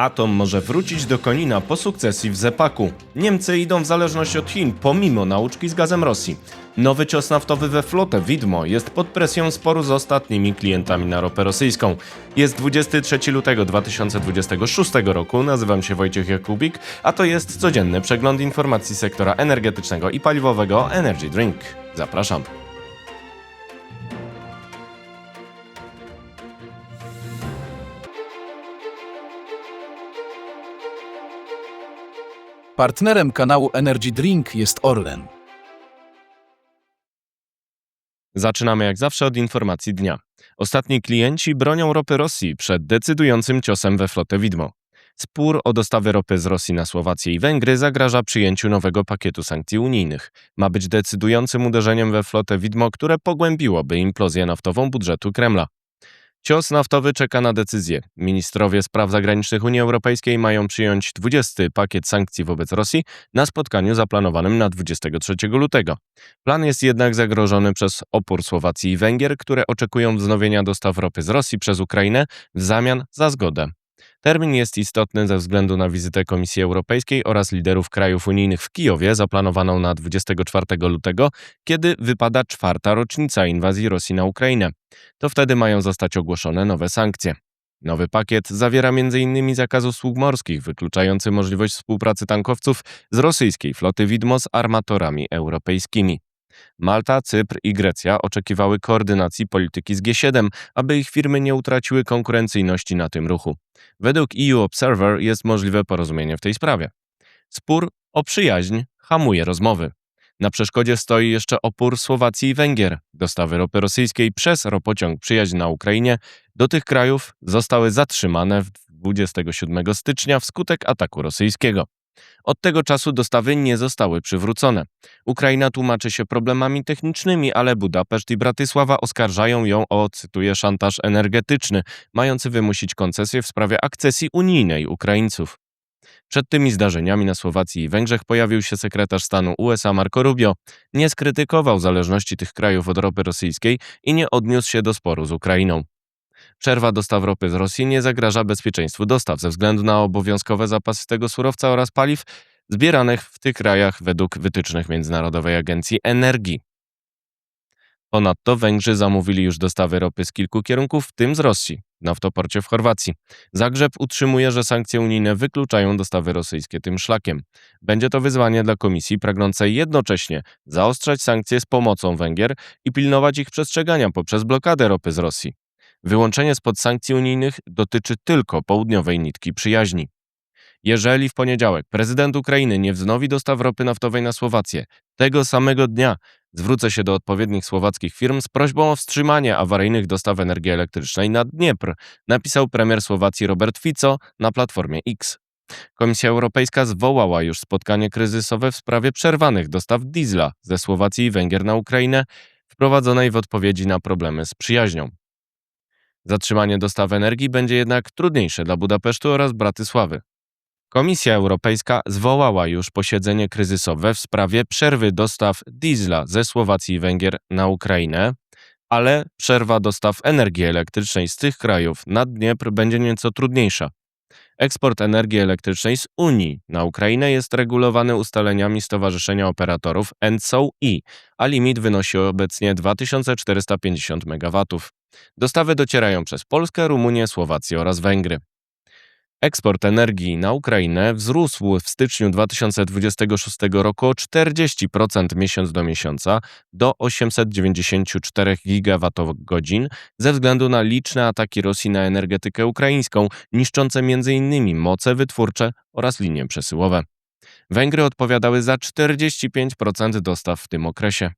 Atom może wrócić do Konina po sukcesji w Zepaku. Niemcy idą w zależność od Chin pomimo nauczki z gazem Rosji. Nowy cios naftowy we flotę widmo jest pod presją sporu z ostatnimi klientami na ropę rosyjską. Jest 23 lutego 2026 roku, nazywam się Wojciech Jakubik, a to jest codzienny przegląd informacji sektora energetycznego i paliwowego Energy Drink. Zapraszam. Partnerem kanału Energy Drink jest Orlen. Zaczynamy jak zawsze od informacji dnia. Ostatni klienci bronią ropy Rosji przed decydującym ciosem we flotę widmo. Spór o dostawy ropy z Rosji na Słowację i Węgry zagraża przyjęciu nowego pakietu sankcji unijnych. Ma być decydującym uderzeniem we flotę widmo, które pogłębiłoby implozję naftową budżetu Kremla. Cios naftowy czeka na decyzję. Ministrowie spraw zagranicznych Unii Europejskiej mają przyjąć 20. pakiet sankcji wobec Rosji na spotkaniu zaplanowanym na 23 lutego. Plan jest jednak zagrożony przez opór Słowacji i Węgier, które oczekują wznowienia dostaw ropy z Rosji przez Ukrainę w zamian za zgodę. Termin jest istotny ze względu na wizytę Komisji Europejskiej oraz liderów krajów unijnych w Kijowie zaplanowaną na 24 lutego, kiedy wypada 4. rocznica inwazji Rosji na Ukrainę. To wtedy mają zostać ogłoszone nowe sankcje. Nowy pakiet zawiera m.in. zakaz usług morskich, wykluczający możliwość współpracy tankowców z rosyjskiej floty widmo z armatorami europejskimi. Malta, Cypr i Grecja oczekiwały koordynacji polityki z G7, aby ich firmy nie utraciły konkurencyjności na tym ruchu. Według EU Observer jest możliwe porozumienie w tej sprawie. Spór o przyjaźń hamuje rozmowy. Na przeszkodzie stoi jeszcze opór Słowacji i Węgier. Dostawy ropy rosyjskiej przez ropociąg Przyjaźń na Ukrainie do tych krajów zostały zatrzymane 27 stycznia wskutek ataku rosyjskiego. Od tego czasu dostawy nie zostały przywrócone. Ukraina tłumaczy się problemami technicznymi, ale Budapeszt i Bratysława oskarżają ją o, cytuję, szantaż energetyczny, mający wymusić koncesję w sprawie akcesji unijnej Ukraińców. Przed tymi zdarzeniami na Słowacji i Węgrzech pojawił się sekretarz stanu USA Marco Rubio. Nie skrytykował zależności tych krajów od ropy rosyjskiej i nie odniósł się do sporu z Ukrainą. Przerwa dostaw ropy z Rosji nie zagraża bezpieczeństwu dostaw ze względu na obowiązkowe zapasy tego surowca oraz paliw zbieranych w tych krajach według wytycznych Międzynarodowej Agencji Energii. Ponadto Węgrzy zamówili już dostawy ropy z kilku kierunków, w tym z Rosji, w naftoporcie w Chorwacji. Zagrzeb utrzymuje, że sankcje unijne wykluczają dostawy rosyjskie tym szlakiem. Będzie to wyzwanie dla Komisji pragnącej jednocześnie zaostrzać sankcje z pomocą Węgier i pilnować ich przestrzegania poprzez blokadę ropy z Rosji. Wyłączenie spod sankcji unijnych dotyczy tylko południowej nitki przyjaźni. Jeżeli w poniedziałek prezydent Ukrainy nie wznowi dostaw ropy naftowej na Słowację, tego samego dnia zwrócę się do odpowiednich słowackich firm z prośbą o wstrzymanie awaryjnych dostaw energii elektrycznej na Dniepr, napisał premier Słowacji Robert Fico na platformie X. Komisja Europejska zwołała już spotkanie kryzysowe w sprawie przerwanych dostaw diesla ze Słowacji i Węgier na Ukrainę, wprowadzonej w odpowiedzi na problemy z przyjaźnią. Zatrzymanie dostaw energii będzie jednak trudniejsze dla Budapesztu oraz Bratysławy. Komisja Europejska zwołała już posiedzenie kryzysowe w sprawie przerwy dostaw diesla ze Słowacji i Węgier na Ukrainę, ale przerwa dostaw energii elektrycznej z tych krajów na Dniepr będzie nieco trudniejsza. Eksport energii elektrycznej z Unii na Ukrainę jest regulowany ustaleniami Stowarzyszenia Operatorów ENTSO-E, a limit wynosi obecnie 2450 MW. Dostawy docierają przez Polskę, Rumunię, Słowację oraz Węgry. Eksport energii na Ukrainę wzrósł w styczniu 2026 roku o 40% miesiąc do miesiąca do 894 GWh ze względu na liczne ataki Rosji na energetykę ukraińską, niszczące m.in. moce wytwórcze oraz linie przesyłowe. Węgry odpowiadały za 45% dostaw w tym okresie.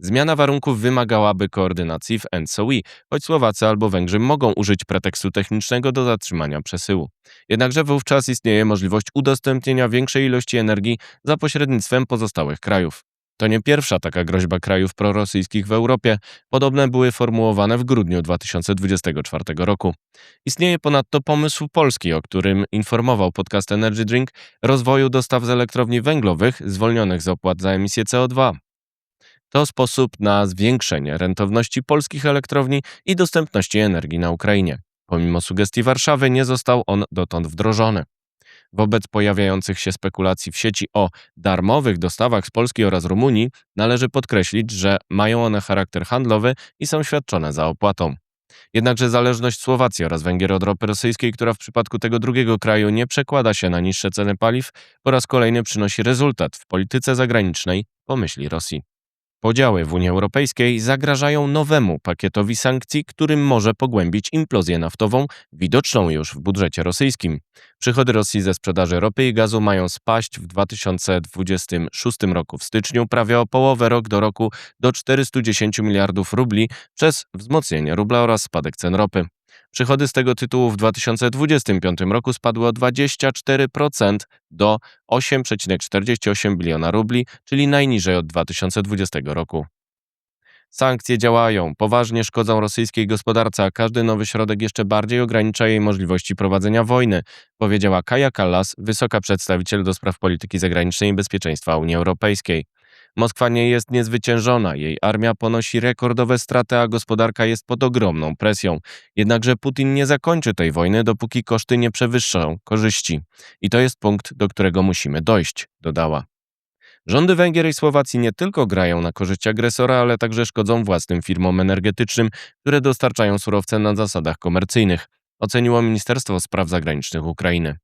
Zmiana warunków wymagałaby koordynacji w ENTSO-E, choć Słowacy albo Węgrzy mogą użyć pretekstu technicznego do zatrzymania przesyłu. Jednakże wówczas istnieje możliwość udostępnienia większej ilości energii za pośrednictwem pozostałych krajów. To nie pierwsza taka groźba krajów prorosyjskich w Europie. Podobne były formułowane w grudniu 2024 roku. Istnieje ponadto pomysł polski, o którym informował podcast Energy Drink, rozwoju dostaw z elektrowni węglowych zwolnionych z opłat za emisję CO2. To sposób na zwiększenie rentowności polskich elektrowni i dostępności energii na Ukrainie. Pomimo sugestii Warszawy nie został on dotąd wdrożony. Wobec pojawiających się spekulacji w sieci o darmowych dostawach z Polski oraz Rumunii należy podkreślić, że mają one charakter handlowy i są świadczone za opłatą. Jednakże zależność Słowacji oraz Węgier od ropy rosyjskiej, która w przypadku tego drugiego kraju nie przekłada się na niższe ceny paliw, po raz kolejny przynosi rezultat w polityce zagranicznej po myśli Rosji. Podziały w Unii Europejskiej zagrażają nowemu pakietowi sankcji, którym może pogłębić implozję naftową, widoczną już w budżecie rosyjskim. Przychody Rosji ze sprzedaży ropy i gazu mają spaść w 2026 roku w styczniu prawie o połowę rok do roku do 410 miliardów rubli przez wzmocnienie rubla oraz spadek cen ropy. Przychody z tego tytułu w 2025 roku spadły o 24% do 8,48 biliona rubli, czyli najniżej od 2020 roku. Sankcje działają, poważnie szkodzą rosyjskiej gospodarce, a każdy nowy środek jeszcze bardziej ogranicza jej możliwości prowadzenia wojny, powiedziała Kaja Kallas, wysoka przedstawiciel do spraw polityki zagranicznej i bezpieczeństwa Unii Europejskiej. Moskwa nie jest niezwyciężona, jej armia ponosi rekordowe straty, a gospodarka jest pod ogromną presją. Jednakże Putin nie zakończy tej wojny, dopóki koszty nie przewyższą korzyści. I to jest punkt, do którego musimy dojść, dodała. Rządy Węgier i Słowacji nie tylko grają na korzyść agresora, ale także szkodzą własnym firmom energetycznym, które dostarczają surowce na zasadach komercyjnych, oceniło Ministerstwo Spraw Zagranicznych Ukrainy.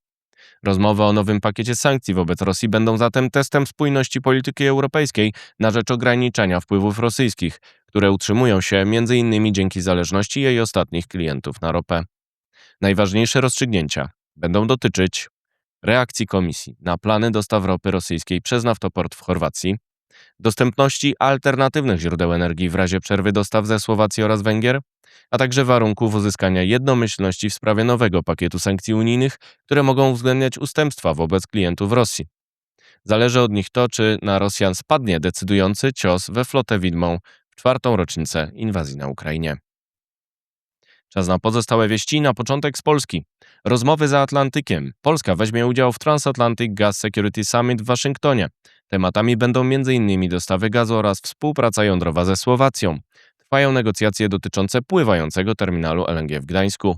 Rozmowy o nowym pakiecie sankcji wobec Rosji będą zatem testem spójności polityki europejskiej na rzecz ograniczania wpływów rosyjskich, które utrzymują się m.in. dzięki zależności jej ostatnich klientów na ropę. Najważniejsze rozstrzygnięcia będą dotyczyć reakcji Komisji na plany dostaw ropy rosyjskiej przez naftoport w Chorwacji, dostępności alternatywnych źródeł energii w razie przerwy dostaw ze Słowacji oraz Węgier, a także warunków uzyskania jednomyślności w sprawie nowego pakietu sankcji unijnych, które mogą uwzględniać ustępstwa wobec klientów Rosji. Zależy od nich to, czy na Rosjan spadnie decydujący cios we flotę widmą w 4. rocznicę inwazji na Ukrainie. Czas na pozostałe wieści, na początek z Polski. Rozmowy za Atlantykiem. Polska weźmie udział w Transatlantic Gas Security Summit w Waszyngtonie. Tematami będą m.in. dostawy gazu oraz współpraca jądrowa ze Słowacją. Trwają negocjacje dotyczące pływającego terminalu LNG w Gdańsku.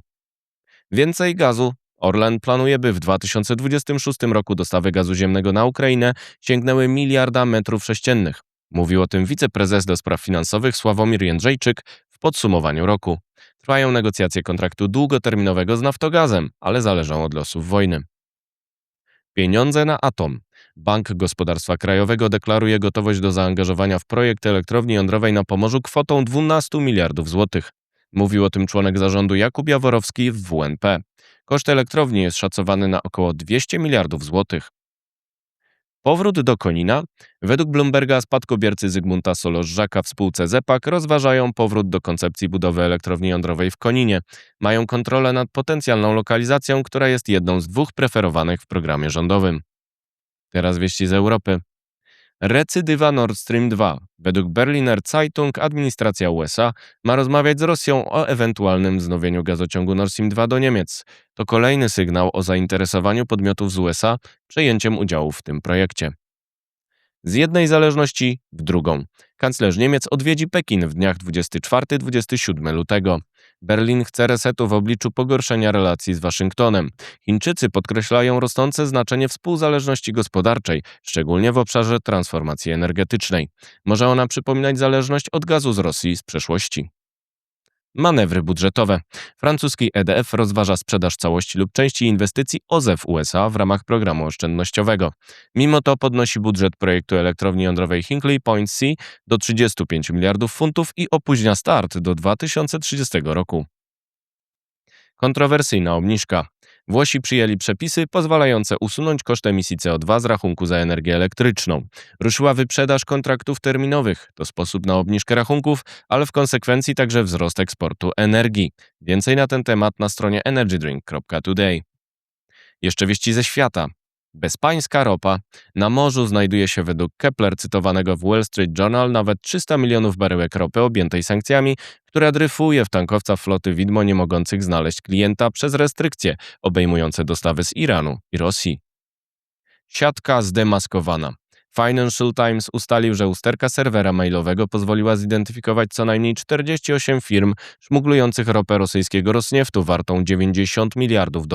Więcej gazu. Orlen planuje, by w 2026 roku dostawy gazu ziemnego na Ukrainę sięgnęły 1 miliarda metrów sześciennych. Mówił o tym wiceprezes do spraw finansowych Sławomir Jędrzejczyk w podsumowaniu roku. Trwają negocjacje kontraktu długoterminowego z Naftogazem, ale zależą od losów wojny. Pieniądze na atom. Bank Gospodarstwa Krajowego deklaruje gotowość do zaangażowania w projekt elektrowni jądrowej na Pomorzu kwotą 12 miliardów złotych. Mówił o tym członek zarządu Jakub Jaworowski w WNP. Koszt elektrowni jest szacowany na około 200 miliardów złotych. Powrót do Konina. Według Bloomberga spadkobiercy Zygmunta Solorz-Żaka w spółce ZE-PAK rozważają powrót do koncepcji budowy elektrowni jądrowej w Koninie. Mają kontrolę nad potencjalną lokalizacją, która jest jedną z 2 preferowanych w programie rządowym. Teraz wieści z Europy. Recydywa Nord Stream 2. Według Berliner Zeitung administracja USA ma rozmawiać z Rosją o ewentualnym wznowieniu gazociągu Nord Stream 2 do Niemiec. To kolejny sygnał o zainteresowaniu podmiotów z USA przejęciem udziału w tym projekcie. Z jednej zależności w drugą. Kanclerz Niemiec odwiedzi Pekin w dniach 24-27 lutego. Berlin chce resetu w obliczu pogorszenia relacji z Waszyngtonem. Chińczycy podkreślają rosnące znaczenie współzależności gospodarczej, szczególnie w obszarze transformacji energetycznej. Może ona przypominać zależność od gazu z Rosji z przeszłości. Manewry budżetowe. Francuski EDF rozważa sprzedaż całości lub części inwestycji OZE w USA w ramach programu oszczędnościowego. Mimo to podnosi budżet projektu elektrowni jądrowej Hinkley Point C do 35 miliardów funtów i opóźnia start do 2030 roku. Kontrowersyjna obniżka. Włosi przyjęli przepisy pozwalające usunąć koszt emisji CO2 z rachunku za energię elektryczną. Ruszyła wyprzedaż kontraktów terminowych. To sposób na obniżkę rachunków, ale w konsekwencji także wzrost eksportu energii. Więcej na ten temat na stronie energydrink.today. Jeszcze wieści ze świata. Bezpańska ropa. Na morzu znajduje się według Kepler cytowanego w Wall Street Journal nawet 300 milionów baryłek ropy objętej sankcjami, która dryfuje w tankowcach floty widmo nie mogących znaleźć klienta przez restrykcje obejmujące dostawy z Iranu i Rosji. Siatka zdemaskowana. Financial Times ustalił, że usterka serwera mailowego pozwoliła zidentyfikować co najmniej 48 firm szmuglujących ropę rosyjskiego Rosnieftu wartą $90 miliardów.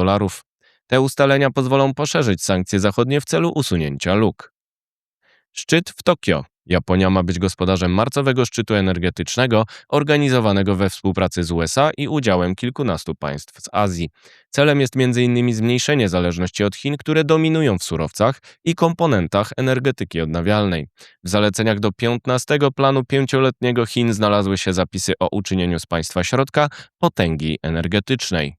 Te ustalenia pozwolą poszerzyć sankcje zachodnie w celu usunięcia luk. Szczyt w Tokio. Japonia ma być gospodarzem marcowego szczytu energetycznego organizowanego we współpracy z USA i udziałem kilkunastu państw z Azji. Celem jest m.in. zmniejszenie zależności od Chin, które dominują w surowcach i komponentach energetyki odnawialnej. W zaleceniach do 15. planu pięcioletniego Chin znalazły się zapisy o uczynieniu z państwa środka potęgi energetycznej.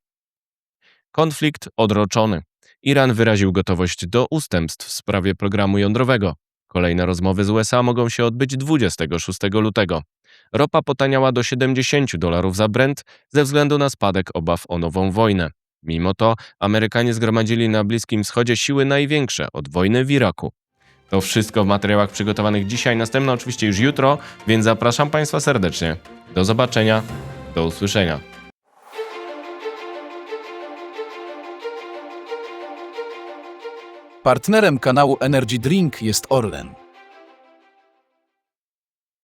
Konflikt odroczony. Iran wyraził gotowość do ustępstw w sprawie programu jądrowego. Kolejne rozmowy z USA mogą się odbyć 26 lutego. Ropa potaniała do $70 za Brent ze względu na spadek obaw o nową wojnę. Mimo to Amerykanie zgromadzili na Bliskim Wschodzie siły największe od wojny w Iraku. To wszystko w materiałach przygotowanych dzisiaj, następne oczywiście już jutro, więc zapraszam Państwa serdecznie. Do zobaczenia, do usłyszenia. Partnerem kanału Energy Drink jest Orlen.